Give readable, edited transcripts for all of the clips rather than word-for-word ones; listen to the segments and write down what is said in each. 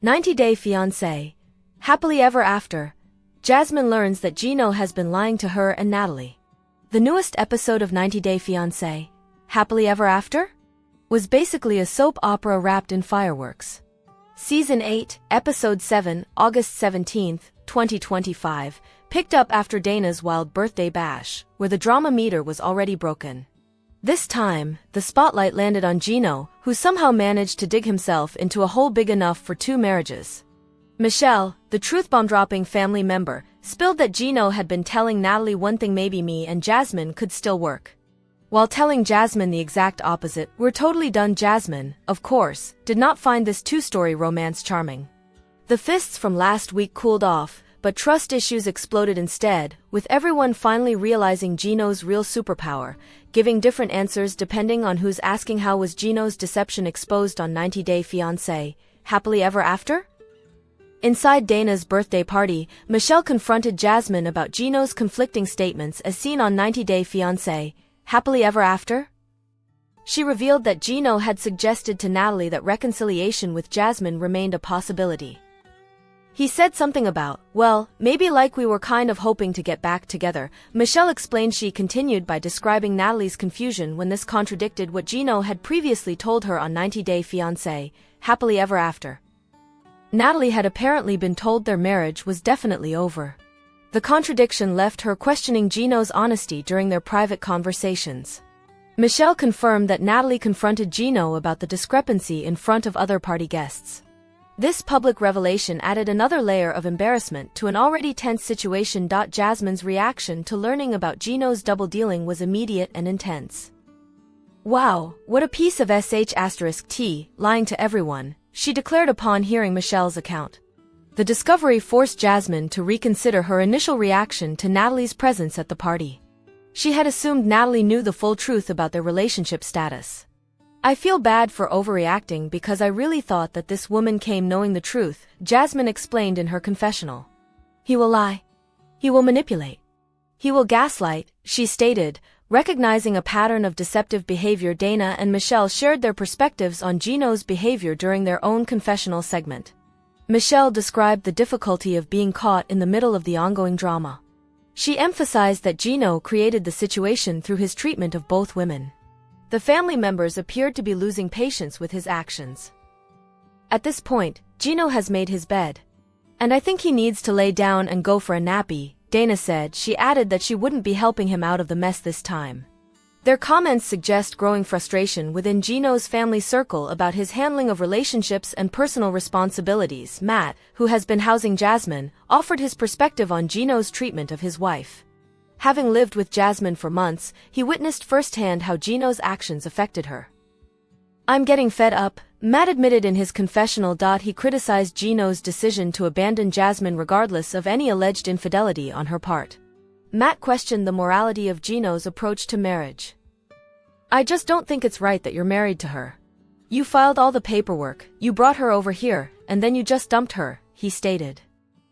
90-Day Fiancé. Happily ever after. Jasmine learns that Gino has been lying to her and Natalie. The newest episode of 90-Day Fiancé, Happily Ever After, was basically a soap opera wrapped in fireworks. Season 8, Episode 7, August 17, 2025, picked up after Dana's wild birthday bash, where the drama meter was already broken. This time, the spotlight landed on Gino, who somehow managed to dig himself into a hole big enough for 2 marriages. Michelle, the truth bomb-dropping family member, spilled that Gino had been telling Natalie one thing maybe me and Jasmine could still work. While telling Jasmine the exact opposite, "We're totally done." Jasmine, of course, did not find this two-story romance charming. The fists from last week cooled off, but trust issues exploded instead, with everyone finally realizing Gino's real superpower, giving different answers depending on who's asking. How was Gino's deception exposed on 90-Day Fiancé, Happily Ever After? Inside Dana's birthday party, Michelle confronted Jasmine about Gino's conflicting statements as seen on 90-Day Fiancé, Happily Ever After? She revealed that Gino had suggested to Natalie that reconciliation with Jasmine remained a possibility. He said something about, "Well, maybe like we were kind of hoping to get back together." Michelle explained. She continued by describing Natalie's confusion when this contradicted what Gino had previously told her on 90-Day Fiancé, Happily Ever After. Natalie had apparently been told their marriage was definitely over. The contradiction left her questioning Gino's honesty during their private conversations. Michelle confirmed that Natalie confronted Gino about the discrepancy in front of other party guests. This public revelation added another layer of embarrassment to an already tense situation. Jasmine's reaction to learning about Gino's double-dealing was immediate and intense. "Wow, what a piece of sh*t, lying to everyone," she declared upon hearing Michelle's account. The discovery forced Jasmine to reconsider her initial reaction to Natalie's presence at the party. She had assumed Natalie knew the full truth about their relationship status. "I feel bad for overreacting because I really thought that this woman came knowing the truth," Jasmine explained in her confessional. "He will lie. He will manipulate. He will gaslight," she stated, recognizing a pattern of deceptive behavior. Dana and Michelle shared their perspectives on Gino's behavior during their own confessional segment. Michelle described the difficulty of being caught in the middle of the ongoing drama. She emphasized that Gino created the situation through his treatment of both women. The family members appeared to be losing patience with his actions. "At this point, Gino has made his bed. And I think he needs to lay down and go for a nappy," Dana said. She added that she wouldn't be helping him out of the mess this time. Their comments suggest growing frustration within Gino's family circle about his handling of relationships and personal responsibilities. Matt, who has been housing Jasmine, offered his perspective on Gino's treatment of his wife. Having lived with Jasmine for months, he witnessed firsthand how Gino's actions affected her. "I'm getting fed up," Matt admitted in his confessional. He criticized Gino's decision to abandon Jasmine regardless of any alleged infidelity on her part. Matt questioned the morality of Gino's approach to marriage. "I just don't think it's right that you're married to her. You filed all the paperwork, you brought her over here, and then you just dumped her," he stated.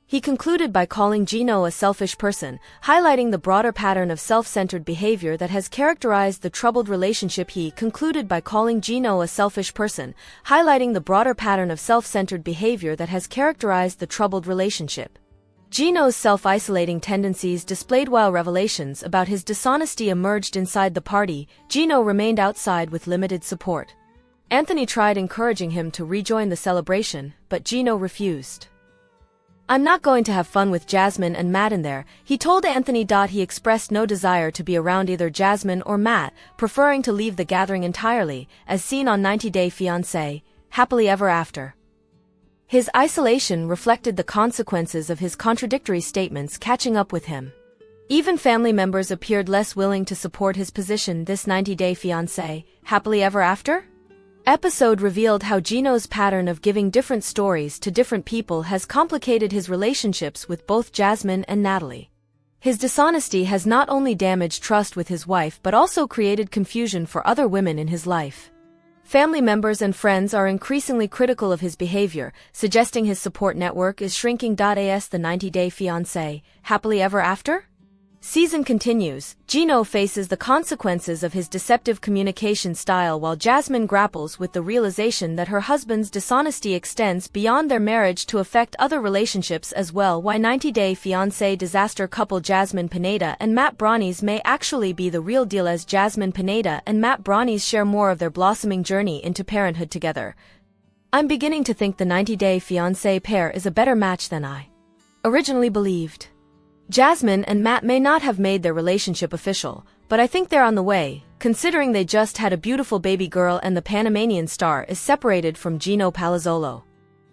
He concluded by calling Gino a selfish person, highlighting the broader pattern of self-centered behavior that has characterized the troubled relationship. He concluded by calling Gino a selfish person, highlighting the broader pattern of self-centered behavior that has characterized the troubled relationship. Gino's self-isolating tendencies displayed while revelations about his dishonesty emerged inside the party. Gino remained outside with limited support. Anthony tried encouraging him to rejoin the celebration, but Gino refused. "I'm not going to have fun with Jasmine and Matt in there," he told Anthony. He expressed no desire to be around either Jasmine or Matt, preferring to leave the gathering entirely, as seen on 90-Day Fiancé, Happily Ever After. His isolation reflected the consequences of his contradictory statements catching up with him. Even family members appeared less willing to support his position. This 90-Day Fiancé, Happily Ever After? Episode revealed how Gino's pattern of giving different stories to different people has complicated his relationships with both Jasmine and Natalie. His dishonesty has not only damaged trust with his wife but also created confusion for other women in his life. Family members and friends are increasingly critical of his behavior, suggesting his support network is shrinking. As the 90-Day Fiancé, Happily Ever After? Season continues. Gino faces the consequences of his deceptive communication style while Jasmine grapples with the realization that her husband's dishonesty extends beyond their marriage to affect other relationships as well. Why 90-Day Fiancé disaster couple Jasmine Pineda and Matt Branis may actually be the real deal as Jasmine Pineda and Matt Branis share more of their blossoming journey into parenthood together. I'm beginning to think the 90-Day Fiancé pair is a better match than I originally believed. Jasmine and Matt may not have made their relationship official, but I think they're on the way, considering they just had a beautiful baby girl and the Panamanian star is separated from Gino Palazzolo.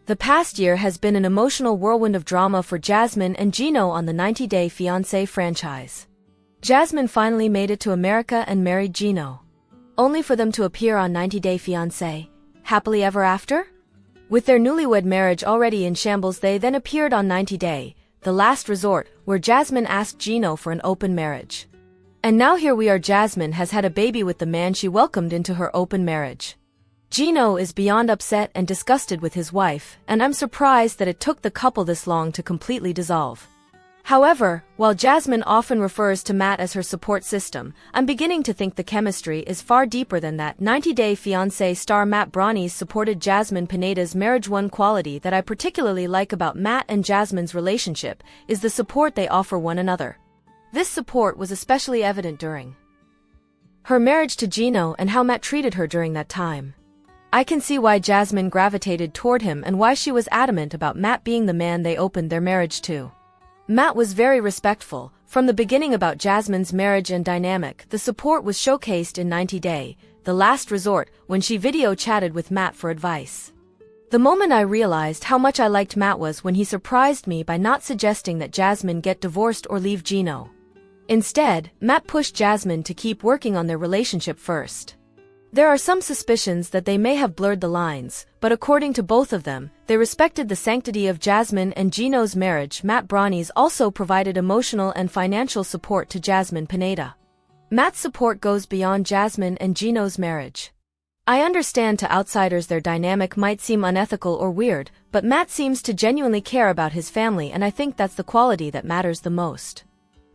The past year has been an emotional whirlwind of drama for Jasmine and Gino on the 90-Day Fiancé franchise. Jasmine finally made it to America and married Gino, only for them to appear on 90-Day Fiancé, Happily Ever After? With their newlywed marriage already in shambles, they then appeared on 90-Day, The Last Resort, where Jasmine asked Gino for an open marriage. And now here we are. Jasmine has had a baby with the man she welcomed into her open marriage. Gino is beyond upset and disgusted with his wife, and I'm surprised that it took the couple this long to completely dissolve. However, while Jasmine often refers to Matt as her support system, I'm beginning to think the chemistry is far deeper than that. 90-Day Fiancé star Matt Branis supported Jasmine Pineda's marriage. One quality that I particularly like about Matt and Jasmine's relationship is the support they offer one another. This support was especially evident during her marriage to Gino and how Matt treated her during that time. I can see why Jasmine gravitated toward him and why she was adamant about Matt being the man they opened their marriage to. Matt was very respectful from the beginning about Jasmine's marriage and dynamic. The support was showcased in 90-Day, The Last Resort, when she video chatted with Matt for advice. The moment I realized how much I liked Matt was when he surprised me by not suggesting that Jasmine get divorced or leave Gino. Instead, Matt pushed Jasmine to keep working on their relationship first. There are some suspicions that they may have blurred the lines, but according to both of them, they respected the sanctity of Jasmine and Gino's marriage. Matt Branis also provided emotional and financial support to Jasmine Pineda. Matt's support goes beyond Jasmine and Gino's marriage. I understand to outsiders their dynamic might seem unethical or weird, but Matt seems to genuinely care about his family, and I think that's the quality that matters the most.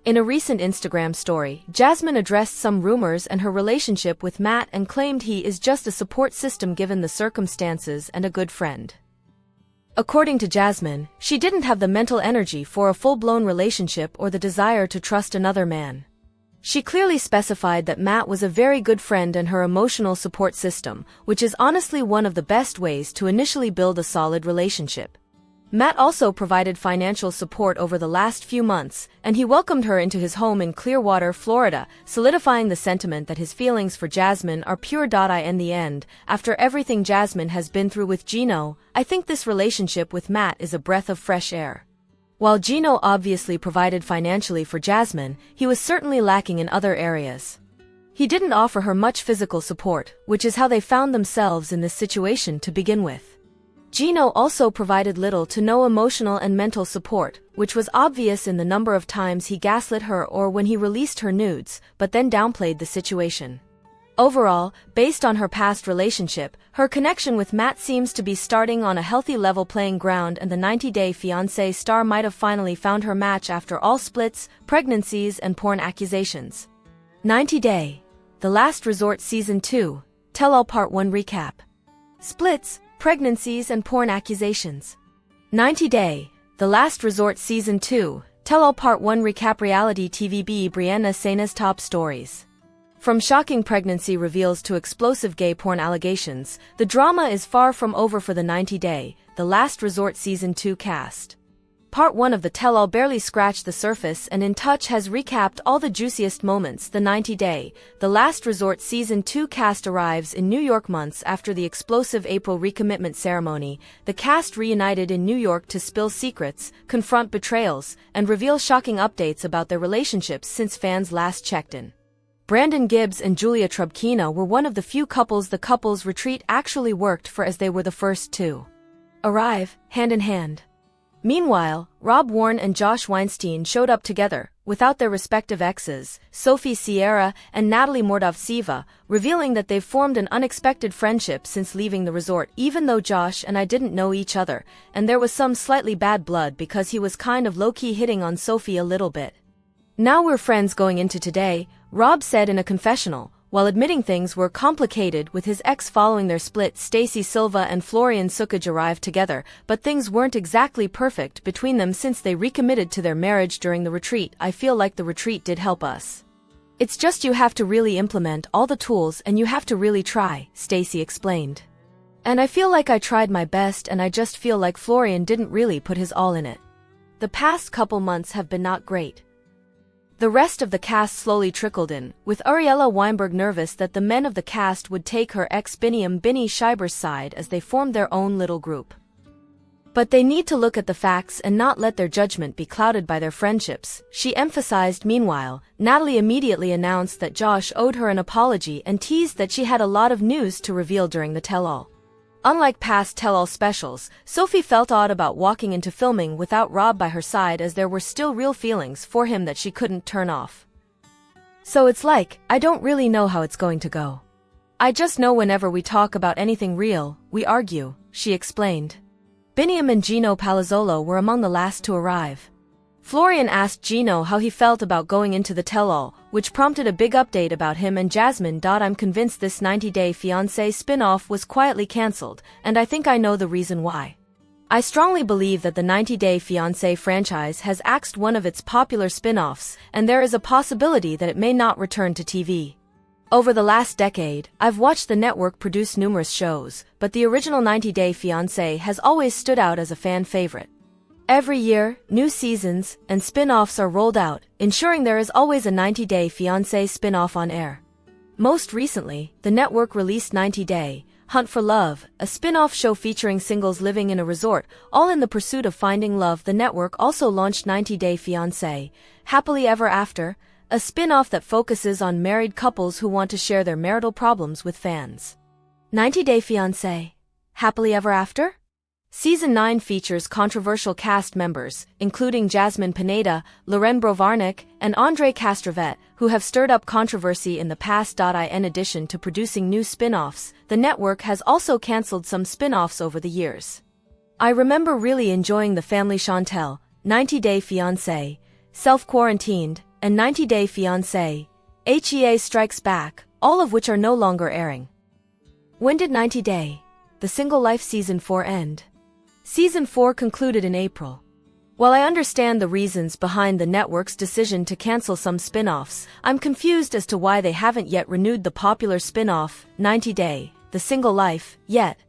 In a recent Instagram story, Jasmine addressed some rumors and her relationship with Matt and claimed he is just a support system given the circumstances and a good friend. According to Jasmine, she didn't have the mental energy for a full-blown relationship or the desire to trust another man. She clearly specified that Matt was a very good friend and her emotional support system, which is honestly one of the best ways to initially build a solid relationship. Matt also provided financial support over the last few months, and he welcomed her into his home in Clearwater, Florida, solidifying the sentiment that his feelings for Jasmine are pure. In the end, after everything Jasmine has been through with Gino, I think this relationship with Matt is a breath of fresh air. While Gino obviously provided financially for Jasmine, he was certainly lacking in other areas. He didn't offer her much physical support, which is how they found themselves in this situation to begin with. Gino also provided little to no emotional and mental support, which was obvious in the number of times he gaslit her or when he released her nudes, but then downplayed the situation. Overall, based on her past relationship, her connection with Matt seems to be starting on a healthy level playing ground, and the 90-Day Fiancé star might have finally found her match after all splits, pregnancies, and porn accusations. 90-Day, The Last Resort Season 2, Tell-All Part 1 Recap. Splits, pregnancies, and porn accusations. 90-Day, The Last Resort Season 2, Tell-All Part 1 Recap. Reality TV Brianna Sena's top stories. From shocking pregnancy reveals to explosive gay porn allegations, the drama is far from over for the 90-Day, The Last Resort Season 2 cast. Part 1 of the tell-all barely scratched the surface, and In Touch has recapped all the juiciest moments. The 90-Day, The Last Resort Season 2 cast arrives in New York months after the explosive April recommitment ceremony. The cast reunited in New York to spill secrets, confront betrayals, and reveal shocking updates about their relationships since fans last checked in. Brandon Gibbs and Julia Trubkina were one of the few couples the couple's retreat actually worked for, as they were the first to arrive, hand in hand. Meanwhile, Rob Warren and Josh Weinstein showed up together, without their respective exes, Sophie Sierra and Natalie Mordovtseva, revealing that they've formed an unexpected friendship since leaving the resort. Even though Josh and I didn't know each other, and there was some slightly bad blood because he was kind of low-key hitting on Sophie a little bit. Now we're friends going into today, Rob said in a confessional, while admitting things were complicated with his ex following their split. Stacey Silva and Florian Sukic arrived together, but things weren't exactly perfect between them since they recommitted to their marriage during the retreat. I feel like the retreat did help us. It's just you have to really implement all the tools and you have to really try, Stacey explained. And I feel like I tried my best and I just feel like Florian didn't really put his all in it. The past couple months have been not great. The rest of the cast slowly trickled in, with Ariella Weinberg nervous that the men of the cast would take her ex Binny Scheiber's side as they formed their own little group. But they need to look at the facts and not let their judgment be clouded by their friendships, she emphasized. Meanwhile, Natalie immediately announced that Josh owed her an apology and teased that she had a lot of news to reveal during the tell-all. Unlike past tell-all specials, Sophie felt odd about walking into filming without Rob by her side as there were still real feelings for him that she couldn't turn off. So it's like, I don't really know how it's going to go. I just know whenever we talk about anything real, we argue, she explained. Biniam and Gino Palazzolo were among the last to arrive. Florian asked Gino how he felt about going into the tell-all, which prompted a big update about him and Jasmine. I'm convinced this 90-Day Fiancé spin-off was quietly cancelled, and I think I know the reason why. I strongly believe that the 90-Day Fiancé franchise has axed one of its popular spin-offs, and there is a possibility that it may not return to TV. Over the last decade, I've watched the network produce numerous shows, but the original 90-Day Fiancé has always stood out as a fan favorite. Every year, new seasons and spin-offs are rolled out, ensuring there is always a 90-Day Fiancé spin-off on air. Most recently, the network released 90-Day Hunt for Love, a spin-off show featuring singles living in a resort, all in the pursuit of finding love. The network also launched 90-Day Fiancé Happily Ever After, a spin-off that focuses on married couples who want to share their marital problems with fans. 90-Day Fiancé Happily Ever After? Season 9 features controversial cast members, including Jasmine Pineda, Loren Brovarnik, and Andre Castrovet, who have stirred up controversy in the past. In addition to producing new spin-offs, the network has also cancelled some spin-offs over the years. I remember really enjoying The Family Chantel, 90-Day Fiancé, Self-Quarantined, and 90-Day Fiancé HEA Strikes Back, all of which are no longer airing. When did 90-Day The Single Life Season 4 end? Season 4 concluded in April. While I understand the reasons behind the network's decision to cancel some spin-offs, I'm confused as to why they haven't yet renewed the popular spin-off, 90-Day The Single Life, yet.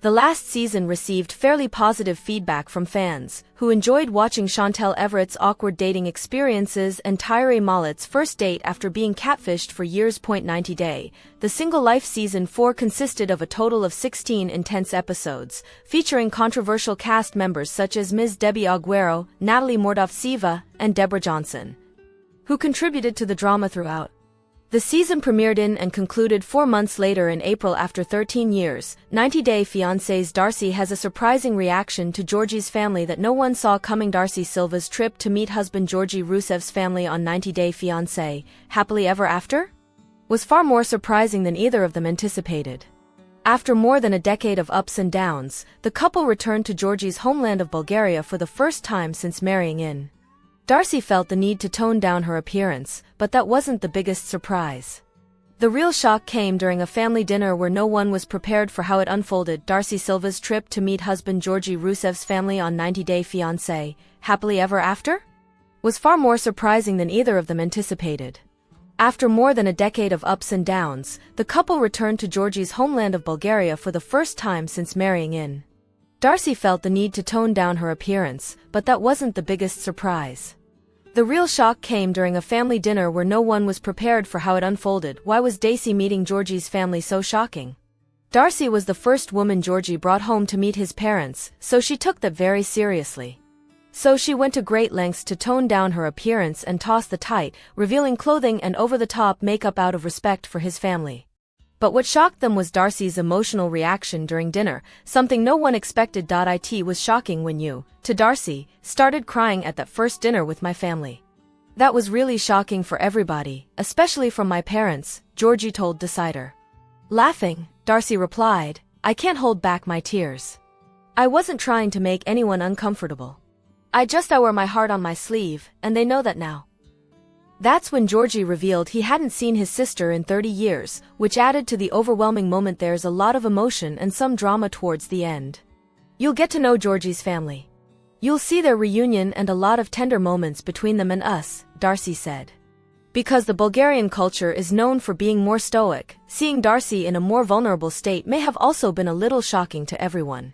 The last season received fairly positive feedback from fans, who enjoyed watching Chantel Everett's awkward dating experiences and Tyree Mollett's first date after being catfished for years. 90-Day The Single Life Season 4 consisted of a total of 16 intense episodes, featuring controversial cast members such as Ms. Debbie Aguero, Natalie Mordovtseva, and Deborah Johnson, who contributed to the drama throughout. The season premiered in and concluded 4 months later in April after 13 years. 90-Day Fiancé's Darcy has a surprising reaction to Georgie's family that no one saw coming. Darcy Silva's trip to meet husband Georgie Rusev's family on 90-Day Fiancé Happily Ever After was far more surprising than either of them anticipated. After more than a decade of ups and downs, the couple returned to Georgie's homeland of Bulgaria for the first time since marrying in. Darcy felt the need to tone down her appearance, but that wasn't the biggest surprise. The real shock came during a family dinner where no one was prepared for how it unfolded. Darcy Silva's trip to meet husband Georgie Rusev's family on 90-Day Fiancé Happily Ever After was far more surprising than either of them anticipated. After more than a decade of ups and downs, the couple returned to Georgie's homeland of Bulgaria for the first time since marrying in. Darcy felt the need to tone down her appearance, but that wasn't the biggest surprise. The real shock came during a family dinner where no one was prepared for how it unfolded. Why was Darcy meeting Georgie's family so shocking? Darcy was the first woman Georgie brought home to meet his parents, so she took that very seriously. So she went to great lengths to tone down her appearance and toss the tight, revealing clothing and over-the-top makeup out of respect for his family. But what shocked them was Darcy's emotional reaction during dinner, something no one expected. It was shocking when you, to Darcy, started crying at that first dinner with my family. That was really shocking for everybody, especially from my parents, Georgie told Decider. Laughing, Darcy replied, I can't hold back my tears. I wasn't trying to make anyone uncomfortable. I wear my heart on my sleeve, and they know that now. That's when Georgie revealed he hadn't seen his sister in 30 years, which added to the overwhelming moment. There's a lot of emotion and some drama towards the end. You'll get to know Georgie's family. You'll see their reunion and a lot of tender moments between them and us, Darcy said. Because the Bulgarian culture is known for being more stoic, seeing Darcy in a more vulnerable state may have also been a little shocking to everyone.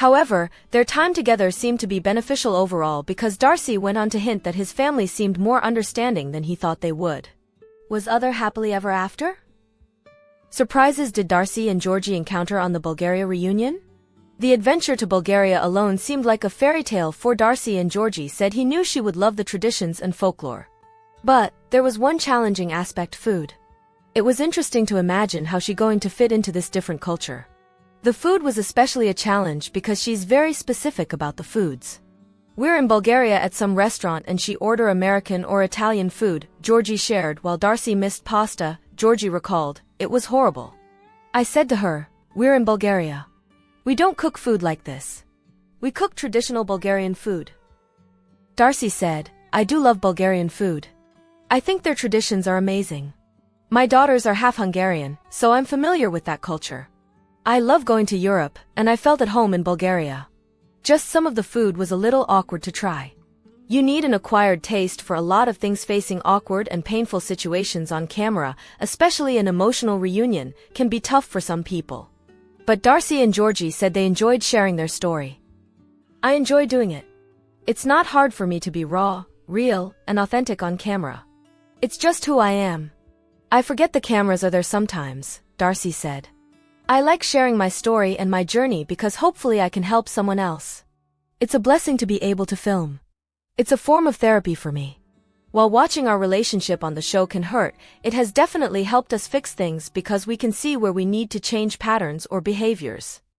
However, their time together seemed to be beneficial overall because Darcy went on to hint that his family seemed more understanding than he thought they would. Was other happily ever after? Surprises did Darcy and Georgie encounter on the Bulgaria reunion? The adventure to Bulgaria alone seemed like a fairy tale for Darcy, and Georgie said he knew she would love the traditions and folklore. But there was one challenging aspect: food. It was interesting to imagine how she's going to fit into this different culture. The food was especially a challenge because she's very specific about the foods. We're in Bulgaria at some restaurant and she ordered American or Italian food, Georgie shared. While Darcy missed pasta, Georgie recalled, "It was horrible. I said to her, we're in Bulgaria. We don't cook food like this. We cook traditional Bulgarian food." Darcy said, "I do love Bulgarian food. I think their traditions are amazing. My daughters are half Hungarian, so I'm familiar with that culture. I love going to Europe, and I felt at home in Bulgaria. Just some of the food was a little awkward to try. You need an acquired taste for a lot of things. Facing awkward and painful situations on camera, especially an emotional reunion, can be tough for some people. But Darcy and Georgie said they enjoyed sharing their story. I enjoy doing it. It's not hard for me to be raw, real, and authentic on camera. It's just who I am. I forget the cameras are there sometimes," Darcy said. "I like sharing my story and my journey because hopefully I can help someone else. It's a blessing to be able to film. It's a form of therapy for me. While watching our relationship on the show can hurt, it has definitely helped us fix things because we can see where we need to change patterns or behaviors.